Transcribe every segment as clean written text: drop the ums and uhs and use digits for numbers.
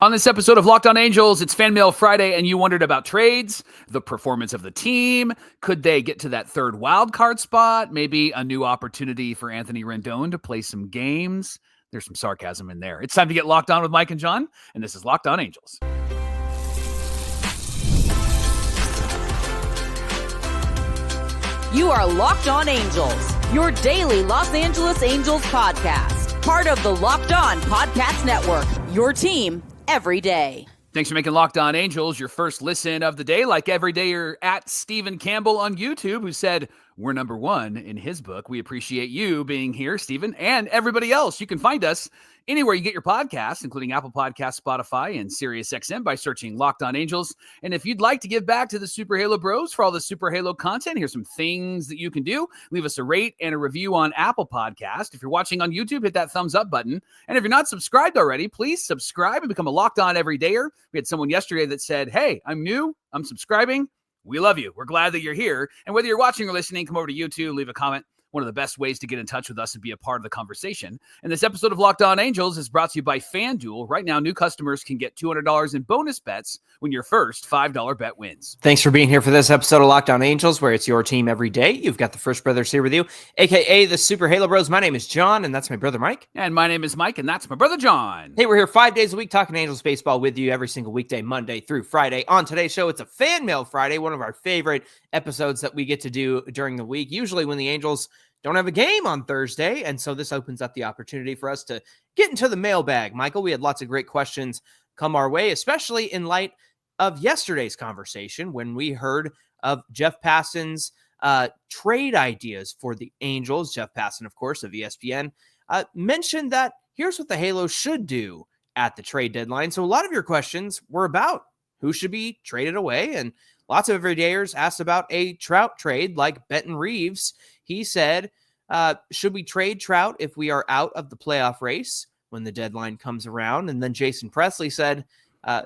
On this episode of Locked On Angels, it's Fan Mail Friday, and you wondered about trades, the performance of the team. Could they get to that third wild card spot? Maybe a new opportunity for Anthony Rendon to play some games. There's some sarcasm in there. It's time to get locked on with Mike and John, and this is Locked On Angels. You are Locked On Angels, your daily Los Angeles Angels podcast. Part of the Locked On Podcast Network, your team every day. Thanks for making Locked On Angels your first listen of the day. Like every day, you're at Stephen Campbell on YouTube, who said we're number one in his book. We appreciate you being here, Stephen, and everybody else. You can find us anywhere you get your podcasts, including Apple Podcasts, Spotify, and SiriusXM by searching Locked On Angels. And if you'd like to give back to the Super Halo Bros for all the Super Halo content, here's some things that you can do. Leave us a rate and a review on Apple Podcast. If you're watching on YouTube, hit that thumbs up button. And if you're not subscribed already, please subscribe and become a Locked On Everydayer. We had someone yesterday that said, hey, I'm new, I'm subscribing. We love you. We're glad that you're here. And whether you're watching or listening, come over to YouTube, leave a comment. One of the best ways to get in touch with us and be a part of the conversation. And this episode of Locked On Angels is brought to you by FanDuel. Right now, new customers can get $200 in bonus bets when your first $5 bet wins. Thanks for being here for this episode of Locked On Angels, where it's your team every day. You've got the First Brothers here with you, a.k.a. the Super Halo Bros. My name is John, and that's my brother Mike. And my name is Mike, and that's my brother John. Hey, we're here 5 days a week talking Angels baseball with you every single weekday, Monday through Friday. On today's show, it's a Fan Mail Friday, one of our favorite episodes that we get to do during the week, usually when the Angels don't have a game on Thursday, and so this opens up the opportunity for us to get into the mailbag. Michael, we had lots of great questions come our way, especially in light of yesterday's conversation when we heard of Jeff Passan's trade ideas for the Angels. Jeff Passan, of course, of ESPN, mentioned that here's what the Halos should do at the trade deadline. So a lot of your questions were about who should be traded away, and lots of everydayers asked about a Trout trade like Benton Reeves. He said, should we trade Trout if we are out of the playoff race when the deadline comes around? And then Jason Presley said,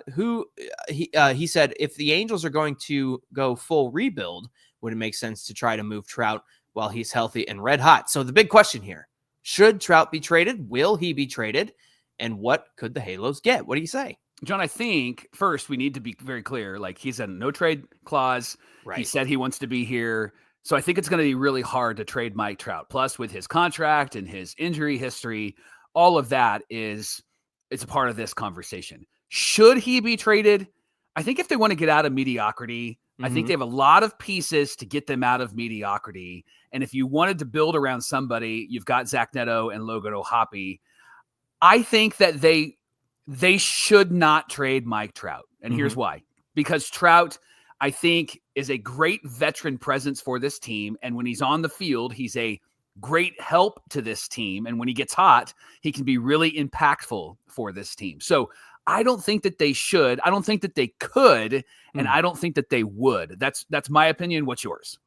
he said, if the Angels are going to go full rebuild, would it make sense to try to move Trout while he's healthy and red hot? So the big question here, should Trout be traded? Will he be traded? And what could the Halos get? What do you say? John, I think first we need to be very clear. Like, he's had a no trade clause. Right. He said he wants to be here. So I think it's going to be really hard to trade Mike Trout. Plus, with his contract and his injury history, all of that it's a part of this conversation. Should he be traded? I think if they want to get out of mediocrity, I think they have a lot of pieces to get them out of mediocrity. And if you wanted to build around somebody, you've got Zach Neto and Logan O'Hoppe. I think that they should not trade Mike Trout. And here's why. Because Trout, I think, is a great veteran presence for this team. And when he's on the field, he's a great help to this team. And when he gets hot, he can be really impactful for this team. So I don't think that they should. I don't think that they could. And I don't think that they would. That's my opinion. What's yours?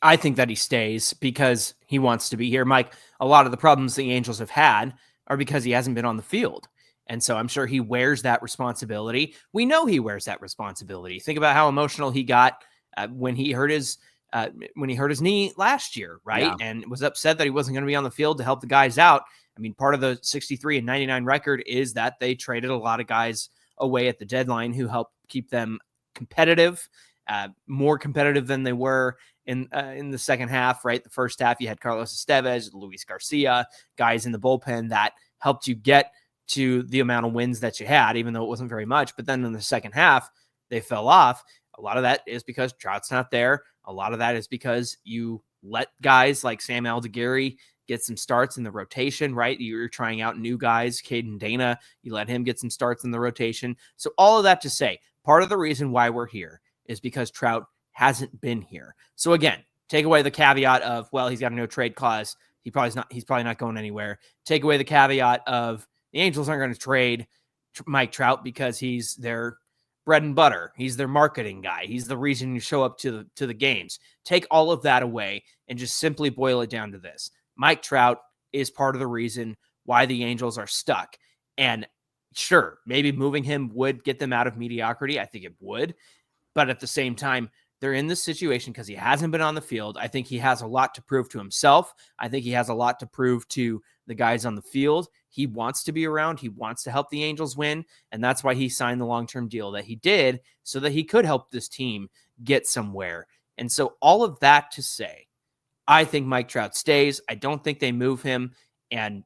I think that he stays because he wants to be here. Mike, a lot of the problems the Angels have had are because he hasn't been on the field. And so I'm sure he wears that responsibility. We know he wears that responsibility. Think about how emotional he got when he hurt his knee last year, right? Yeah. And was upset that he wasn't going to be on the field to help the guys out. I mean, part of the 63 and 99 record is that they traded a lot of guys away at the deadline who helped keep them competitive, more competitive than they were in the second half, right? The first half, you had Carlos Estevez, Luis Garcia, guys in the bullpen that helped you get to the amount of wins that you had, even though it wasn't very much. But then in the second half, they fell off. A lot of that is because Trout's not there. A lot of that is because you let guys like Sam Aldeguerri get some starts in the rotation, right? You're trying out new guys. Caden Dana, you let him get some starts in the rotation. So all of that to say, part of the reason why we're here is because Trout hasn't been here. So again, take away the caveat of, well, he's got a no trade clause. He's probably not going anywhere. Take away the caveat of the Angels aren't going to trade Mike Trout because he's their bread and butter. He's their marketing guy. He's the reason you show up to the games. Take all of that away and just simply boil it down to this. Mike Trout is part of the reason why the Angels are stuck. And sure, maybe moving him would get them out of mediocrity. I think it would. But at the same time, they're in this situation because he hasn't been on the field. I think he has a lot to prove to himself. I think he has a lot to prove to the guys on the field. He wants to be around. He wants to help the Angels win. And that's why he signed the long-term deal that he did, so that he could help this team get somewhere. And so all of that to say, I think Mike Trout stays. I don't think they move him. And,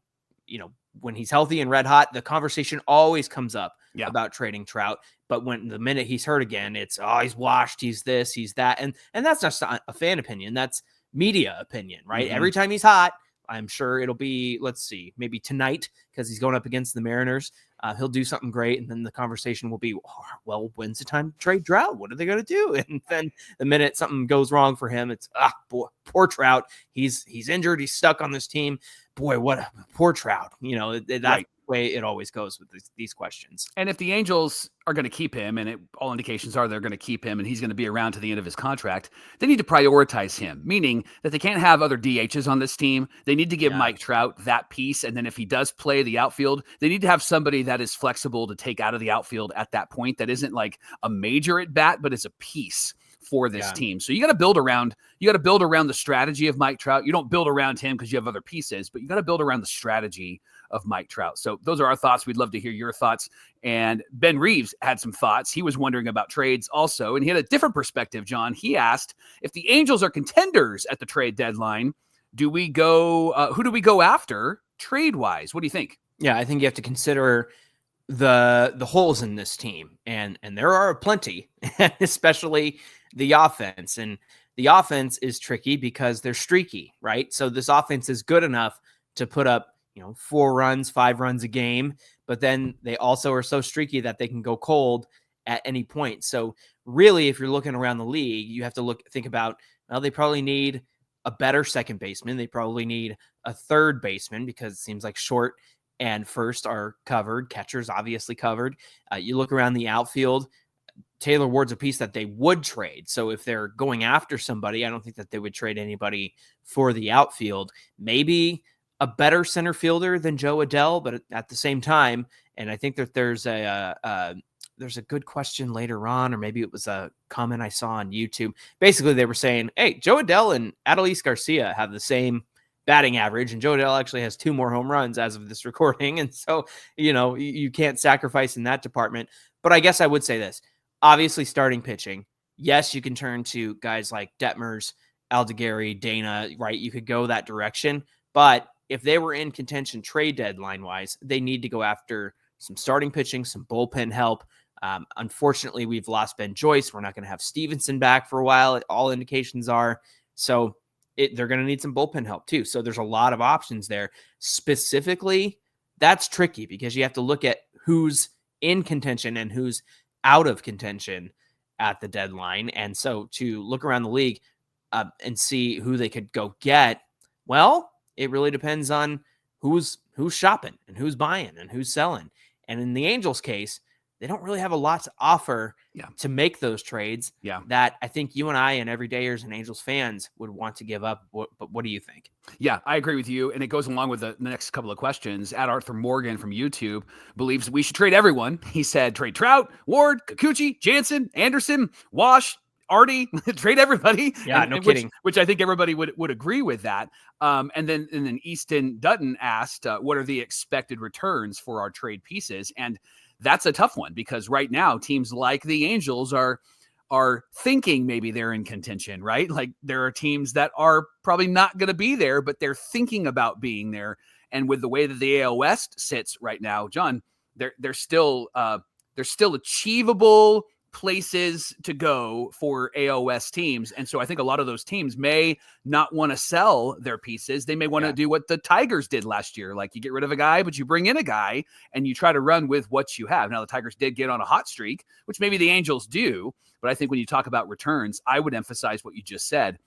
when he's healthy and red hot, the conversation always comes up about trading Trout. But when the minute he's hurt again, it's, he's washed, he's this, he's that. And that's not a fan opinion. That's media opinion, right? Mm-hmm. Every time he's hot, I'm sure it'll be, let's see, maybe tonight, because he's going up against the Mariners. He'll do something great, and then the conversation will be, well, when's the time to trade Trout? What are they going to do? And then the minute something goes wrong for him, it's, boy, poor Trout. He's injured. He's stuck on this team. Boy, what a poor Trout. That's right. The way it always goes with these questions. And if the Angels are going to keep him, and all indications are they're going to keep him, and he's going to be around to the end of his contract, they need to prioritize him, meaning that they can't have other DHs on this team. They need to give Mike Trout that piece. And then if he does play the outfield, they need to have somebody that is flexible to take out of the outfield at that point. That isn't like a major at bat, but it's a piece for this team. So you got to build around the strategy of Mike Trout. You don't build around him because you have other pieces, but you got to build around the strategy of Mike Trout. So those are our thoughts. We'd love to hear your thoughts. And Ben Reeves had some thoughts. He was wondering about trades also, and he had a different perspective, John. He asked, if the Angels are contenders at the trade deadline, who do we go after trade-wise? What do you think? Yeah, I think you have to consider the holes in this team, and there are plenty, especially the offense. And the offense is tricky because they're streaky, right? So this offense is good enough to put up 4 runs, 5 runs a game, but then they also are so streaky that they can go cold at any point. So really, if you're looking around the league, you have to think about, well, they probably need a better second baseman. They probably need a third baseman, because it seems like short and first are covered. Catcher's obviously covered. You look around the outfield, Taylor Ward's a piece that they would trade. So if they're going after somebody, I don't think that they would trade anybody for the outfield. Maybe a better center fielder than Joe Adell, but at the same time, and I think that there's a good question later on, or maybe it was a comment I saw on YouTube. Basically, they were saying, hey, Joe Adell and Adolis Garcia have the same batting average, and Joe Adell actually has 2 more home runs as of this recording. And so, you can't sacrifice in that department. But I guess I would say this. Obviously, starting pitching. Yes, you can turn to guys like Detmers, Aldegari, Dana, right? You could go that direction. But if they were in contention trade deadline-wise, they need to go after some starting pitching, some bullpen help. Unfortunately, we've lost Ben Joyce. We're not going to have Stevenson back for a while. All indications are. So they're going to need some bullpen help too. So there's a lot of options there. Specifically, that's tricky because you have to look at who's in contention and who's out of contention at the deadline. And so to look around the league and see who they could go get, well, it really depends on who's shopping and who's buying and who's selling. And in the Angels case, they don't really have a lot to offer to make those trades that I think you and I and everydayers and Angels fans would want to give up. But what do you think? Yeah, I agree with you. And it goes along with the next couple of questions. Arthur Morgan from YouTube believes we should trade everyone. He said, trade Trout, Ward, Kikuchi, Jansen, Anderson, Wash, Artie, trade everybody. Yeah, no kidding. Which I think everybody would agree with that. And then Easton Dutton asked, what are the expected returns for our trade pieces? And that's a tough one because right now teams like the Angels are thinking maybe they're in contention, right? Like there are teams that are probably not going to be there, but they're thinking about being there. And with the way that the AL West sits right now, John, they're still achievable places to go for AOS teams. And so I think a lot of those teams may not want to sell their pieces. They may want to do what the Tigers did last year. Like you get rid of a guy, but you bring in a guy and you try to run with what you have. Now the Tigers did get on a hot streak, which maybe the Angels do. But I think when you talk about returns, I would emphasize what you just said.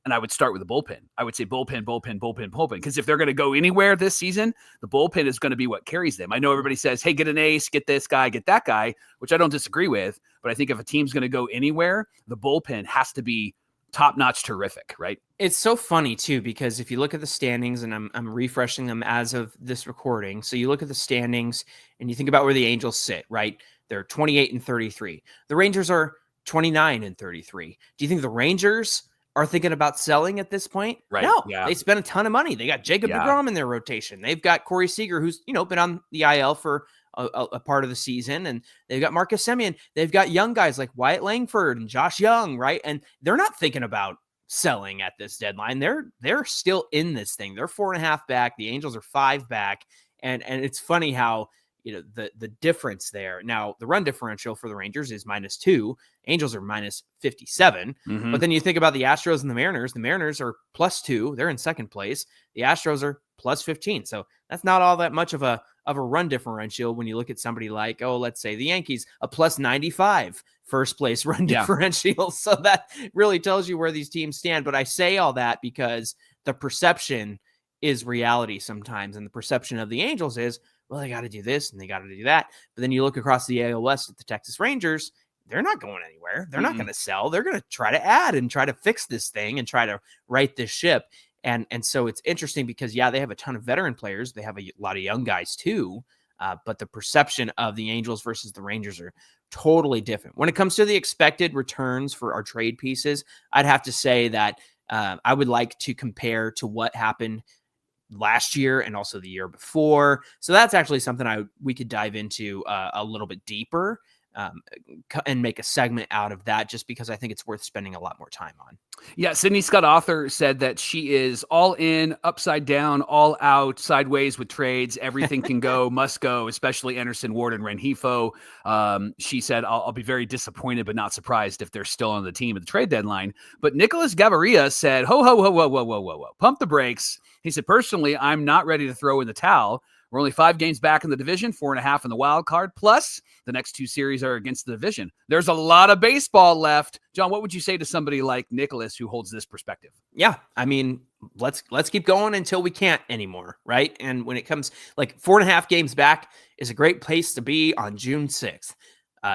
And I would start with the bullpen. I would say bullpen. Because if they're going to go anywhere this season, the bullpen is going to be what carries them. I know everybody says, hey, get an ace, get this guy, get that guy, which I don't disagree with. But I think if a team's going to go anywhere, the bullpen has to be top-notch terrific, right? It's so funny, too, because if you look at the standings, and I'm refreshing them as of this recording. So you look at the standings and you think about where the Angels sit, right? They're 28-33. The Rangers are 29-33. Do you think the Rangers are thinking about selling at this point. Right. No, Yeah. they spent a ton of money. They got Jacob deGrom in their rotation. They've got Corey Seager, who's, been on the IL for a part of the season. And they've got Marcus Semien. They've got young guys like Wyatt Langford and Josh Young, right? And they're not thinking about selling at this deadline. They're still in this thing. They're 4.5 back. The Angels are 5 back. And it's funny how, the difference there. Now, the run differential for the Rangers is -2. Angels are -57. Mm-hmm. But then you think about the Astros and the Mariners. The Mariners are +2. They're in second place. The Astros are +15. So that's not all that much of a run differential when you look at somebody like, let's say the Yankees, a +95 first place run differential. So that really tells you where these teams stand. But I say all that because the perception is reality sometimes. And the perception of the Angels is, well, they got to do this and they got to do that. But then you look across the AL West at the Texas Rangers, they're not going anywhere. They're not going to sell. They're going to try to add and try to fix this thing and try to right this ship. And so it's interesting because, they have a ton of veteran players. They have a lot of young guys too. But the perception of the Angels versus the Rangers are totally different. When it comes to the expected returns for our trade pieces, I'd have to say that I would like to compare to what happened last year and also the year before. So that's actually something we could dive into a little bit deeper and make a segment out of that, just because I think it's worth spending a lot more time on. Yeah, Sydney Scott Author said that she is all in, upside down, all out, sideways with trades. Everything can go, must go, especially Anderson, Ward, and Rengifo. She said, I'll be very disappointed but not surprised if they're still on the team at the trade deadline. But Nicholas Gaviria said, whoa, pump the brakes. He said, personally, I'm not ready to throw in the towel. We're only 5 games back in the division, 4.5 in the wild card. Plus, the next 2 series are against the division. There's a lot of baseball left. John, what would you say to somebody like Nicholas who holds this perspective? Yeah, I mean, let's keep going until we can't anymore, right? And when it comes, 4.5 games back is a great place to be on June 6th.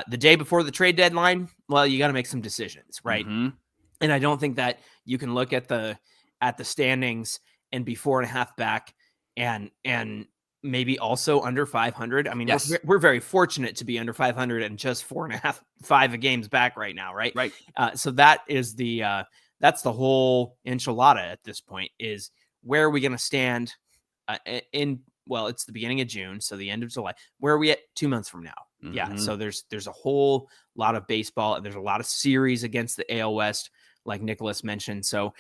The day before the trade deadline, well, you got to make some decisions, right? Mm-hmm. And I don't think that you can look at the standings and be 4.5 back and maybe also under 500. I mean, yes. we're very fortunate to be under 500 and just 4.5 games back right now, right? Right. So that is that's the whole enchilada at this point, is where are we going to stand it's the beginning of June, so the end of July. Where are we at 2 months from now? Mm-hmm. Yeah, so there's a whole lot of baseball, and there's a lot of series against the AL West, like Nicholas mentioned. So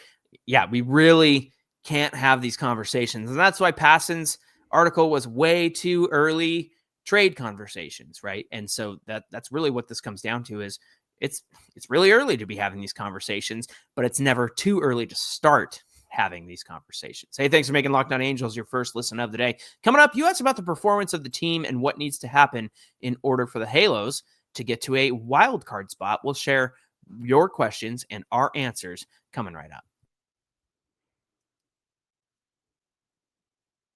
yeah, we really can't have these conversations, and that's why Passan's article was way too early trade conversations, right? And so that's really what this comes down to, is it's really early to be having these conversations, but it's never too early to start having these conversations. Hey, thanks for making Locked On Angels your first listen of the day. Coming up, you asked about the performance of the team and what needs to happen in order for the Halos to get to a wild card spot. We'll share your questions and our answers coming right up.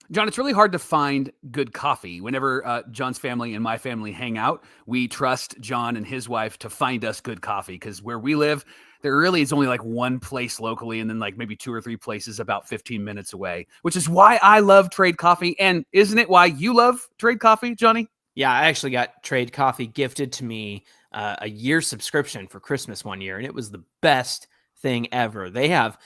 John, it's really hard to find good coffee. Whenever John's family and my family hang out, we trust John and his wife to find us good coffee, because where we live, there really is only one place locally, and then maybe 2 or 3 places about 15 minutes away, which is why I love Trade Coffee. And isn't it why you love Trade Coffee, Johnny? Yeah, I actually got Trade Coffee gifted to me a year subscription for Christmas one year, and it was the best thing ever. They have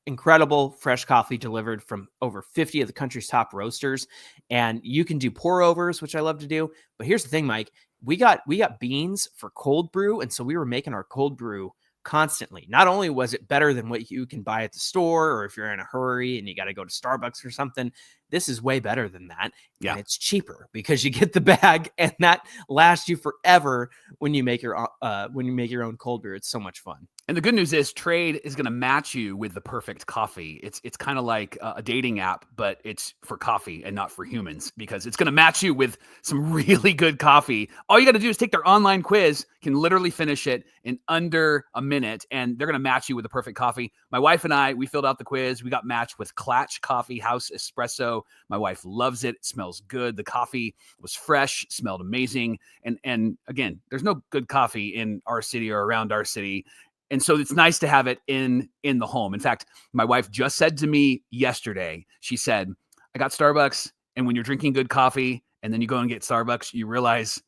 incredible fresh coffee delivered from over 50 of the country's top roasters, and you can do pour overs, which I love to do. But here's the thing, Mike, we got beans for cold brew, and so we were making our cold brew constantly. Not only was it better than what you can buy at the store, or if you're in a hurry and you got to go to Starbucks or something, this is way better than that. Yeah. And it's cheaper because you get the bag, and that lasts you forever when you make your own cold brew. It's so much fun. And the good news is Trade is going to match you with the perfect coffee. It's kind of like a dating app, but it's for coffee and not for humans, because it's going to match you with some really good coffee. All you got to do is take their online quiz, can literally finish it in under a minute, and they're going to match you with the perfect coffee. My wife and I, we filled out the quiz. We got matched with Klatch Coffee House Espresso. My wife loves it. It smells good. The coffee was fresh, smelled amazing. And again, there's no good coffee in our city or around our city. And so it's nice to have it in the home. In fact, my wife just said to me yesterday, she said, I got Starbucks, and when you're drinking good coffee and then you go and get Starbucks, you realize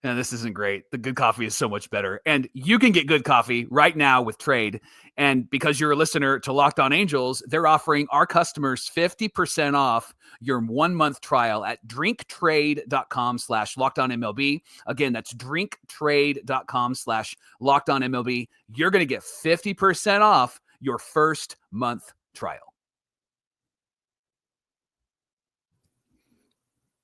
And this isn't great. The good coffee is so much better. And you can get good coffee right now with Trade. And because you're a listener to Locked On Angels, they're offering our customers 50% off your 1-month trial at drinktrade.com/LockedOnMLB. Again, that's drinktrade.com/LockedOnMLB. You're going to get 50% off your first month trial.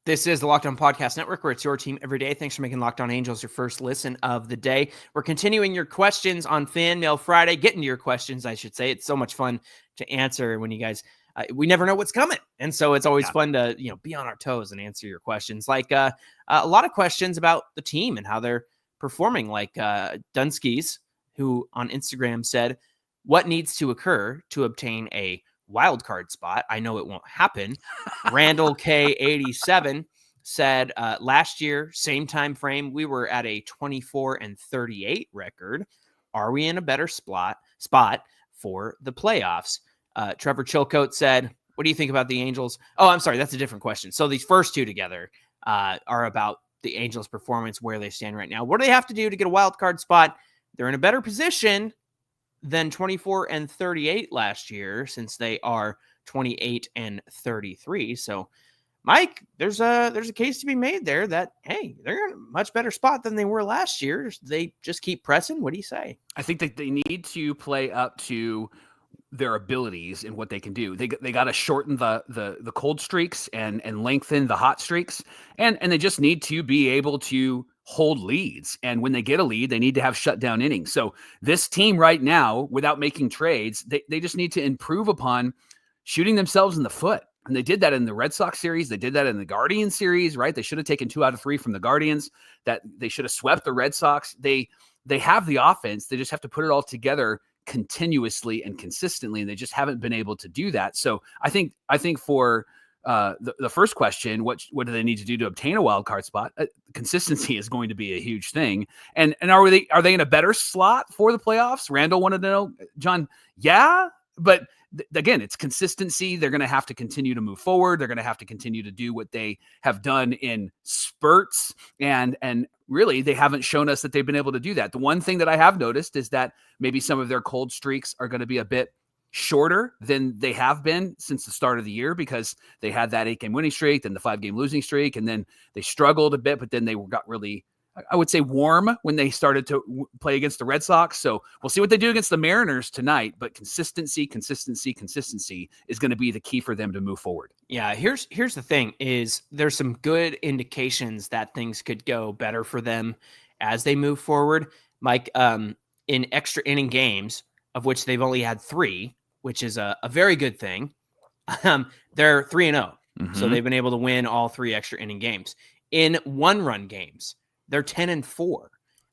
This is the Locked On Podcast Network, where it's your team every day. Thanks for making Locked On Angels your first listen of the day. We're continuing your questions on Fan Mail Friday. Getting to your questions, I should say. It's so much fun to answer when you guys, we never know what's coming. And so it's always fun to, be on our toes and answer your questions. Like a lot of questions about the team and how they're performing. Like Dunskies, who on Instagram said, what needs to occur to obtain a wild card spot? I know it won't happen. Randall K87 said last year, same time frame, we were at a 24-38 record. Are we in a better spot for the playoffs? Trevor Chilcote said, what do you think about the Angels? Oh, I'm sorry, that's a different question. So these first two together are about the Angels' performance, where they stand right now. What do they have to do to get a wild card spot? They're in a better position than 24-38 last year, since they are 28-33. So, Mike, there's a case to be made there that, hey, they're in a much better spot than they were last year. They just keep pressing. What do you say? I think that they need to play up to their abilities and what they can do. They got to shorten the cold streaks and lengthen the hot streaks, and they just need to be able to hold leads. And when they get a lead, they need to have shutdown innings. So this team right now, without making trades, they just need to improve upon shooting themselves in the foot. And they did that in the Red Sox series. They did that in the Guardians series, right? They should have taken 2 out of 3 from the Guardians. That they should have swept the Red Sox. They have the offense. They just have to put it all together continuously and consistently, and they just haven't been able to do that. So I think for the first question, what do they need to do to obtain a wild card spot? Consistency is going to be a huge thing. And are they in a better slot for the playoffs? Randall wanted to know, John. Yeah, but again, it's consistency. They're going to have to continue to move forward. They're going to have to continue to do what they have done in spurts, and really, they haven't shown us that they've been able to do that. The one thing that I have noticed is that maybe some of their cold streaks are going to be a bit shorter than they have been since the start of the year, because they had that 8-game winning streak, then the 5-game losing streak, and then they struggled a bit, but then they got really, I would say, warm when they started to play against the Red Sox. So we'll see what they do against the Mariners tonight, but consistency is going to be the key for them to move forward. Yeah, here's the thing is there's some good indications that things could go better for them as they move forward. Mike, in extra inning games, of which they've only had 3, which is a very good thing. They're 3-0. So they've been able to win all 3 extra inning games. In 1-run games, they're 10-4. Wow.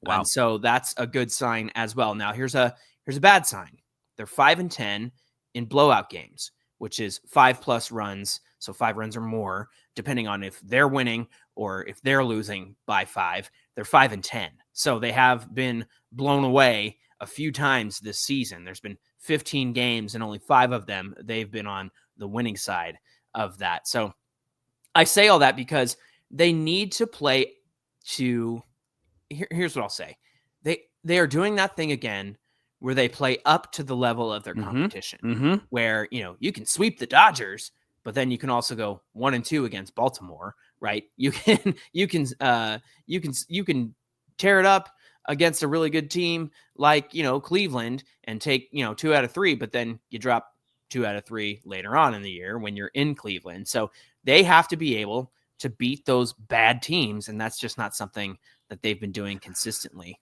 And so that's a good sign as well. Now here's a bad sign. They're 5-10 in blowout games, which is 5+ runs. So 5 runs or more, depending on if they're winning or if they're losing by 5. They're 5-10. So they have been blown away a few times this season. There's been 15 games and only 5 of them they've been on the winning side of that. So I say all that because they need to play to, here's what I'll say. They are doing that thing again where they play up to the level of their competition, where, you can sweep the Dodgers, but then you can also go 1-2 against Baltimore, right? You can tear it up against a really good team like, Cleveland, and take, 2 out of 3, but then you drop 2 out of 3 later on in the year when you're in Cleveland. So they have to be able to beat those bad teams, and that's just not something that they've been doing consistently.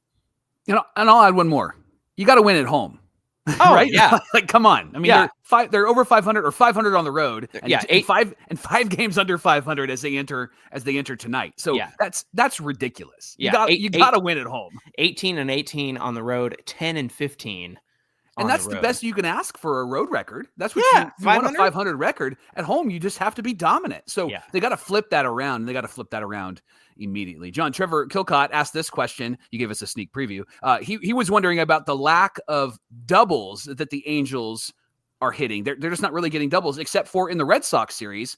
And I'll add one more. You got to win at home. Oh, right? Yeah. Like, come on. I mean, they're over 500 or 500 on the road. And 5 games under 500 as they enter tonight. So that's ridiculous. Yeah. You got to win at home. 18-18 on the road, 10-15. And that's the best you can ask for a road record. That's what you want, a 500 record. At home, you just have to be dominant. So they got to flip that around. They got to flip that around immediately. John, Trevor Kilcott asked this question. You gave us a sneak preview. He was wondering about the lack of doubles that the Angels are hitting. They're just not really getting doubles, except for in the Red Sox series.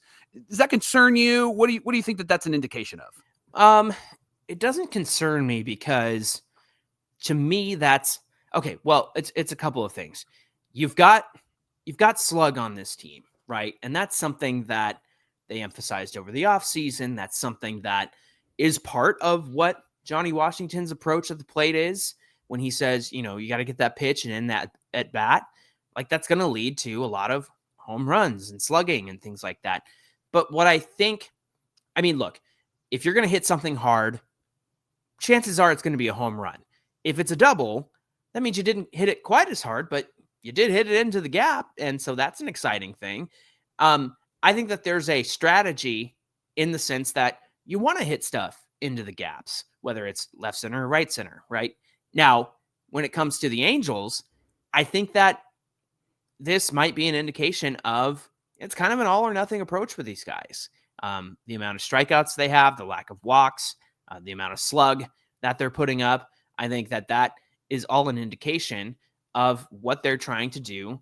Does that concern you? What do you think that's an indication of? it doesn't concern me because to me that's okay. Well, it's a couple of things. You've got slug on this team, right? And that's something that they emphasized over the offseason. That's something that is part of what Johnny Washington's approach at the plate is when he says, you got to get that pitch and in that at bat. Like that's going to lead to a lot of home runs and slugging and things like that. But what look, if you're going to hit something hard, chances are it's going to be a home run. If it's a double, that means you didn't hit it quite as hard, but you did hit it into the gap. And so that's an exciting thing. I think that there's a strategy in the sense that you want to hit stuff into the gaps, whether it's left center or right center, right? Now, when it comes to the Angels, I think that this might be an indication of it's kind of an all or nothing approach with these guys. The amount of strikeouts they have, the lack of walks, the amount of slug that they're putting up. I think that is all an indication of what they're trying to do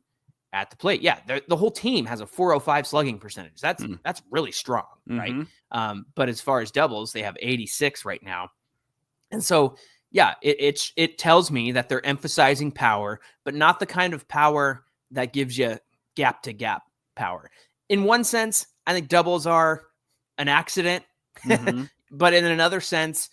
at the plate. Yeah, the whole team has a 405 slugging percentage. That's really strong, right? But as far as doubles, they have 86 right now. And so, yeah, it tells me that they're emphasizing power, but not the kind of power that gives you gap to gap power. In one sense, I think doubles are an accident, but in another sense,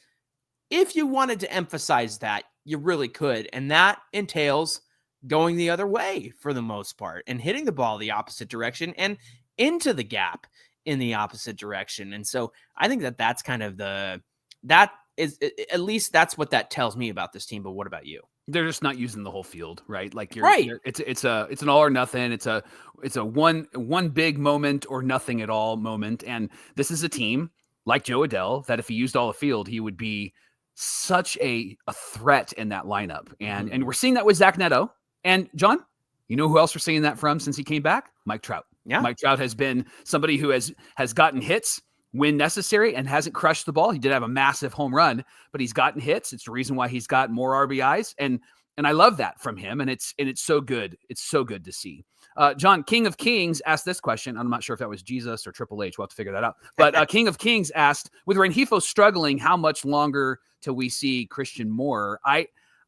if you wanted to emphasize that, you really could. And that entails going the other way for the most part and hitting the ball the opposite direction and into the gap in the opposite direction. And so I think that's kind of at least that's what that tells me about this team. But what about you? They're just not using the whole field, right? Like right. It's an all or nothing. It's a one big moment or nothing at all moment. And this is a team like Joe Adell that if he used all the field, he would be such a threat in that lineup. And we're seeing that with Zach Neto. And John, you know who else we're seeing that from since he came back? Mike Trout. Yeah. Mike Trout has been somebody who has gotten hits when necessary and hasn't crushed the ball. He did have a massive home run, but he's gotten hits. It's the reason why he's got more RBIs. And I love that from him. And it's so good. It's so good to see. John, King of Kings asked this question. I'm not sure if that was Jesus or Triple H. We'll have to figure that out. But King of Kings asked, with Rengifo struggling, how much longer till we see Christian Moore?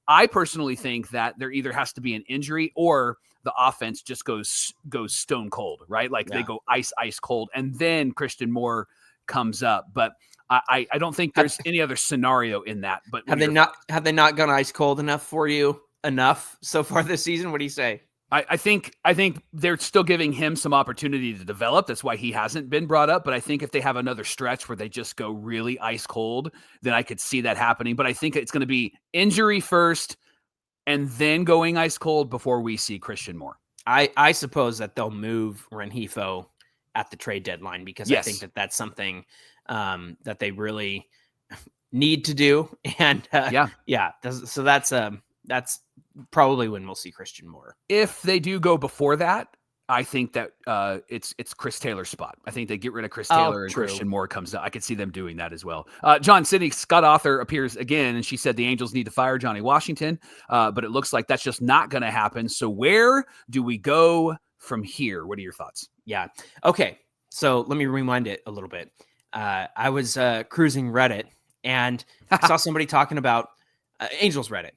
I personally think that there either has to be an injury or the offense just goes stone cold, right? Like they go ice cold, and then Christian Moore comes up. But I don't think there's any other scenario in that. But have they not gone ice cold enough for you enough so far this season? What do you say? I think they're still giving him some opportunity to develop. That's why he hasn't been brought up. But I think if they have another stretch where they just go really ice cold, then I could see that happening. But I think it's going to be injury first and then going ice cold before we see Christian Moore. I suppose that they'll move Rengifo at the trade deadline because I think that's something that they really need to do. And so that's probably when we'll see Christian Moore. If they do go before that, I think that it's Chris Taylor's spot. I think they get rid of Chris Taylor and Christian Moore comes out. I could see them doing that as well. John, Sydney Scott Author appears again, and she said the Angels need to fire Johnny Washington, but it looks like that's just not going to happen. So where do we go from here? What are your thoughts? Yeah. Okay. So let me rewind it a little bit. I was cruising Reddit, and I saw somebody talking about Angels Reddit.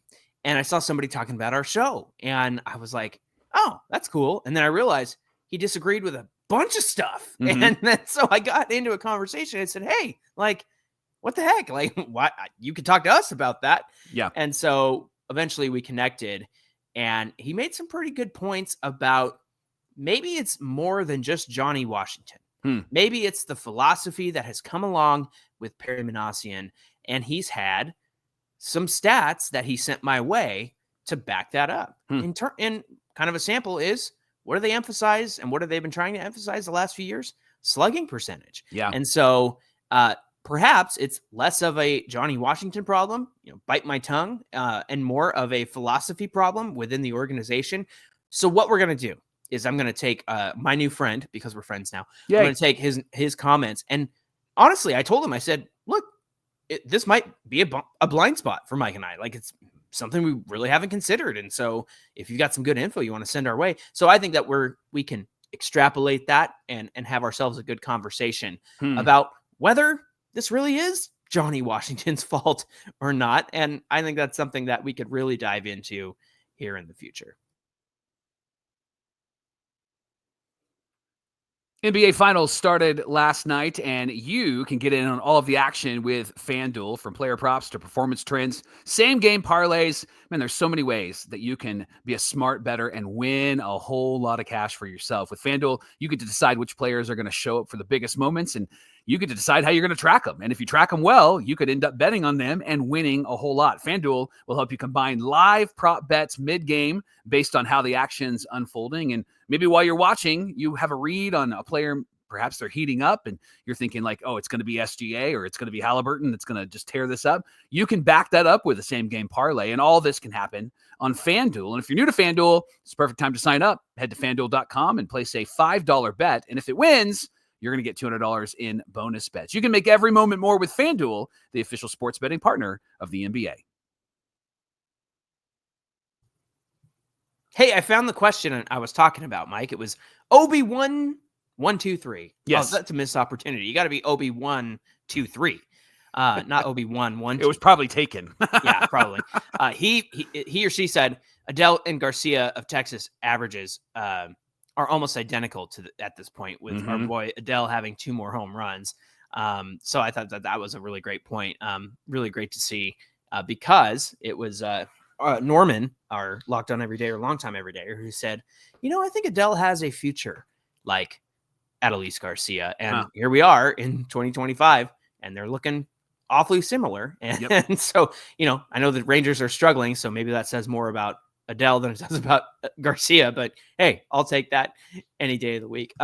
And I saw somebody talking about our show, and I was like, oh, that's cool. And then I realized he disagreed with a bunch of stuff. And then so I got into a conversation and said, hey, like, what the heck? Like, what? You could talk to us about that. Yeah. And so eventually we connected, and he made some pretty good points about maybe it's more than just Johnny Washington. Maybe it's the philosophy that has come along with Perry Manassian, and he's had some stats that he sent my way to back that up. In kind of a sample is, what do they emphasize and what have they been trying to emphasize the last few years? Slugging percentage. Yeah. And so perhaps it's less of a Johnny Washington problem, bite my tongue, and more of a philosophy problem within the organization. So what we're going to do is I'm going to take my new friend, because we're friends now. Yay. I'm going to take his comments. And honestly, I told him, I said, look, this might be a blind spot for Mike and I. Like, it's something we really haven't considered. And so if you've got some good info you want to send our way. So I think that we can extrapolate that and have ourselves a good conversation about whether this really is Johnny Washington's fault or not. And I think that's something that we could really dive into here in the future. NBA Finals started last night, and you can get in on all of the action with FanDuel. From player props to performance trends, same game parlays. Man, there's so many ways that you can be a smart bettor and win a whole lot of cash for yourself. With FanDuel, you get to decide which players are going to show up for the biggest moments, and you get to decide how you're going to track them. And if you track them well, you could end up betting on them and winning a whole lot. FanDuel will help you combine live prop bets mid-game based on how the action's unfolding. And maybe while you're watching, you have a read on a player. Perhaps they're heating up and you're thinking like, oh, it's going to be SGA or it's going to be Halliburton. It's going to just tear this up. You can back that up with the same game parlay, and all this can happen on FanDuel. And if you're new to FanDuel, it's the perfect time to sign up. Head to FanDuel.com and place a $5 bet. And if it wins, you're going to get $200 in bonus bets. You can make every moment more with FanDuel, the official sports betting partner of the NBA. Hey, I found the question I was talking about, Mike. It was OB1-1-2-3. Yes. Oh, that's a missed opportunity. You got to be OB1-2-3, not OB1-1-2. It was probably taken. Yeah, probably. He or she said Adele and Garcia of Texas averages are almost identical at this point, with our boy Adele having 2 more home runs. So I thought that was a really great point. Really great to see because it was Norman, our Locked On Every Day or Long Time Every Day, who said, I think Adele has a future like Adolis Garcia. And here we are in 2025, and they're looking awfully similar. And so, I know the Rangers are struggling, so maybe that says more about Adele than it does about Garcia, but hey, I'll take that any day of the week.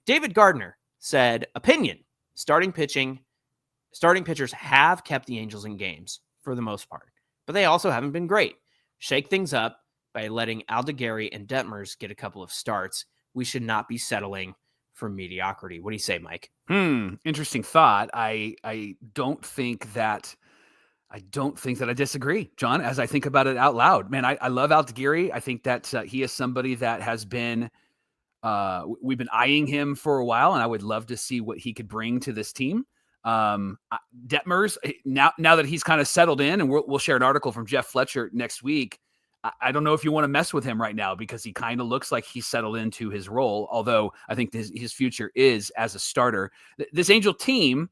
David Gardner said, opinion, starting pitchers have kept the Angels in games for the most part, but they also haven't been great. Shake things up by letting Aldeguerri and Detmers get a couple of starts. We should not be settling for mediocrity. What do you say, Mike? Interesting thought. I don't think that I disagree, John, as I think about it out loud. Man, I love Aldeguerri. I think that he is somebody that has been we've been eyeing him for a while, and I would love to see what he could bring to this team. Detmers, now that he's kind of settled in, and we'll share an article from Jeff Fletcher next week. I don't know if you want to mess with him right now because he kind of looks like he's settled into his role, although I think his future is as a starter. This Angel team,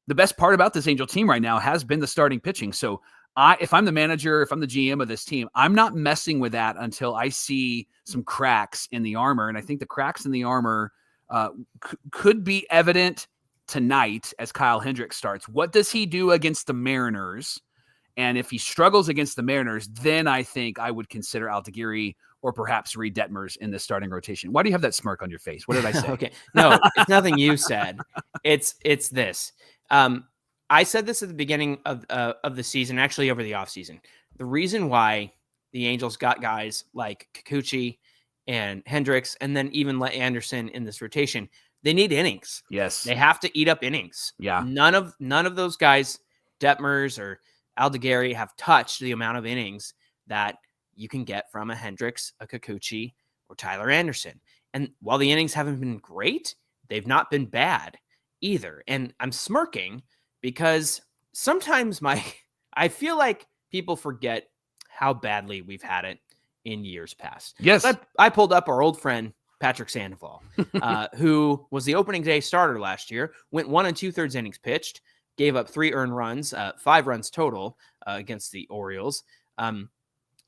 the best part about this Angel team right now has been the starting pitching. So if I'm the manager, if I'm the GM of this team, I'm not messing with that until I see some cracks in the armor. And I think the cracks in the armor could be evident tonight as Kyle Hendricks starts. What does he do against the Mariners? And if he struggles against the Mariners, then I think I would consider Aldeguerri or perhaps Reed Detmers in the starting rotation. Why do you have that smirk on your face? What did I say? Okay. No, it's nothing you said. It's this. I said this at the beginning of the season, actually over the offseason. The reason why the Angels got guys like Kikuchi and Hendricks, and then even let Anderson in this rotation, they need innings. Yes. They have to eat up innings. Yeah. None of those guys, Detmers or Aldeguerri, have touched the amount of innings that you can get from a Hendricks, a Kikuchi, or Tyler Anderson. And while the innings haven't been great, they've not been bad either. And I'm smirking because sometimes I feel like people forget how badly we've had it in years past. Yes. I pulled up our old friend, Patrick Sandoval, who was the opening day starter last year, went 1 2/3 innings pitched, gave up 3 earned runs, 5 runs total against the Orioles.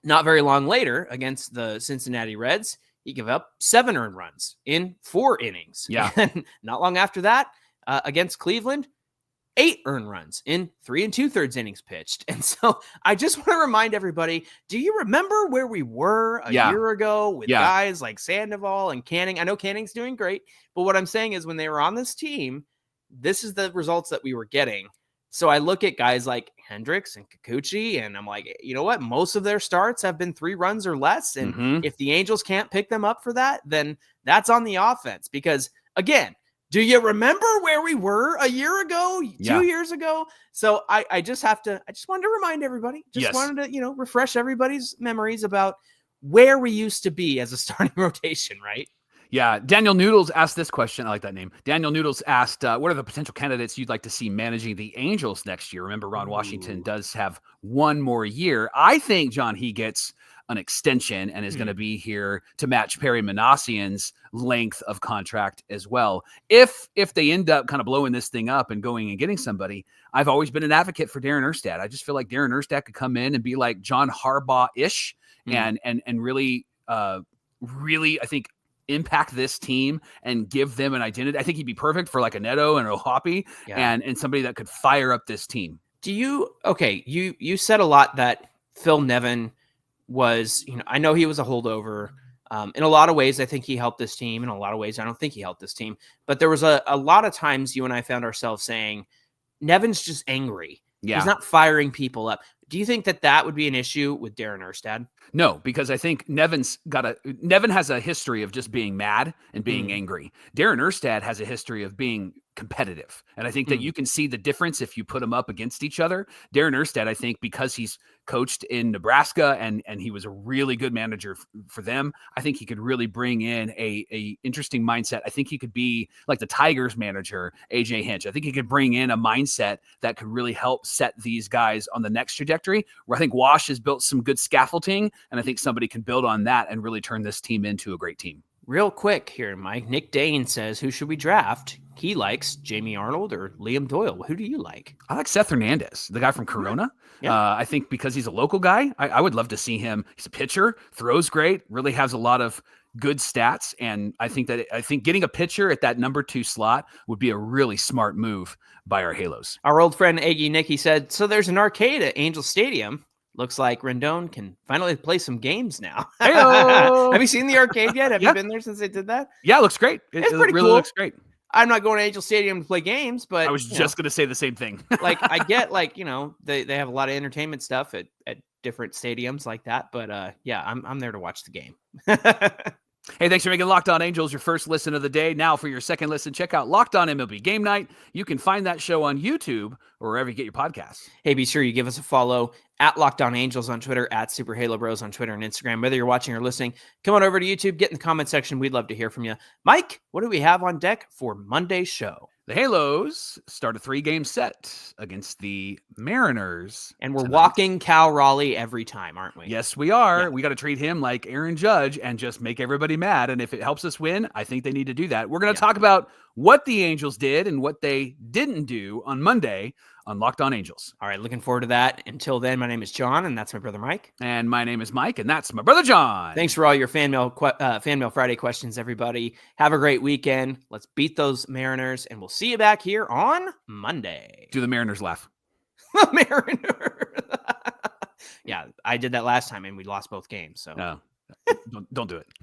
Not very long later, against the Cincinnati Reds, he gave up 7 earned runs in 4 innings. Yeah. And not long after that, against Cleveland, 8 earned runs in 3 2/3 innings pitched. And so I just want to remind everybody, do you remember where we were a year ago with guys like Sandoval and Canning? I know Canning's doing great, but what I'm saying is when they were on this team, this is the results that we were getting. So I look at guys like Hendricks and Kikuchi, and I'm like, you know what? Most of their starts have been 3 runs or less. And if the Angels can't pick them up for that, then that's on the offense. Because again, do you remember where we were a year ago, 2 years ago? So I just wanted to remind everybody, wanted to, refresh everybody's memories about where we used to be as a starting rotation, right? Yeah. Daniel Noodles asked this question. I like that name. Daniel Noodles asked, what are the potential candidates you'd like to see managing the Angels next year? Remember, Ron Washington does have one more year. I think, John, he gets an extension and is going to be here to match Perry Manassian's length of contract as well. If they end up kind of blowing this thing up and going and getting somebody, I've always been an advocate for Darren Erstad. I just feel like Darren Erstad could come in and be like John Harbaugh-ish and really, I think, impact this team and give them an identity. I think he'd be perfect for like a Neto and a Hoppy and somebody that could fire up this team. You said a lot that Phil Nevin was, I know he was a holdover. In a lot of ways, I think he helped this team. In a lot of ways, I don't think he helped this team. But there was a lot of times you and I found ourselves saying, Nevin's just angry. Yeah. He's not firing people up. Do you think that would be an issue with Darren Erstad? No, because I think Nevin has a history of just being mad and being angry. Darren Erstad has a history of being competitive. And I think that you can see the difference if you put them up against each other. Darren Erstad, I think, because he's coached in Nebraska and he was a really good manager for them, I think he could really bring in a interesting mindset. I think he could be like the Tigers manager, AJ Hinch. I think he could bring in a mindset that could really help set these guys on the next trajectory, where I think Wash has built some good scaffolding, and I think somebody can build on that and really turn this team into a great team. Real quick here, Mike. Nick Dane says, who should we draft? He likes Jamie Arnold or Liam Doyle. Who do you like? I like Seth Hernandez, the guy from Corona. Yeah. I think because he's a local guy, I would love to see him. He's a pitcher, throws great, really has a lot of good stats. And I think getting a pitcher at that number 2 slot would be a really smart move by our Halos. Our old friend Aggie Nicky said, so there's an arcade at Angel Stadium. Looks like Rendon can finally play some games now. Have you seen the arcade yet? Have you been there since they did that? Yeah, it looks great. It's pretty really cool. Looks great. I'm not going to Angel Stadium to play games, but I was just going to say the same thing. Like I get they have a lot of entertainment stuff at different stadiums like that. But I'm there to watch the game. Hey, thanks for making Locked On Angels your first listen of the day. Now for your second listen, check out Locked On MLB Game Night. You can find that show on YouTube or wherever you get your podcasts. Hey, be sure you give us a follow at Locked On Angels on Twitter, at Super Halo Bros on Twitter and Instagram. Whether you're watching or listening, come on over to YouTube, get in the comment section. We'd love to hear from you. Mike, what do we have on deck for Monday's show? The Halos start a 3-game set against the Mariners. And we're walking Cal Raleigh every time, aren't we? Yes, we are. Yeah. We got to treat him like Aaron Judge and just make everybody mad. And if it helps us win, I think they need to do that. We're going to talk about what the Angels did and what they didn't do on Monday on Locked On Angels. All right, looking forward to that. Until then, my name is John, and that's my brother Mike. And my name is Mike, and that's my brother John. Thanks for all your fan mail Friday questions, everybody. Have a great weekend. Let's beat those Mariners, and we'll see you back here on Monday. Do the Mariners laugh? The Mariners. Yeah, I did that last time, and we lost both games. So no, don't do it.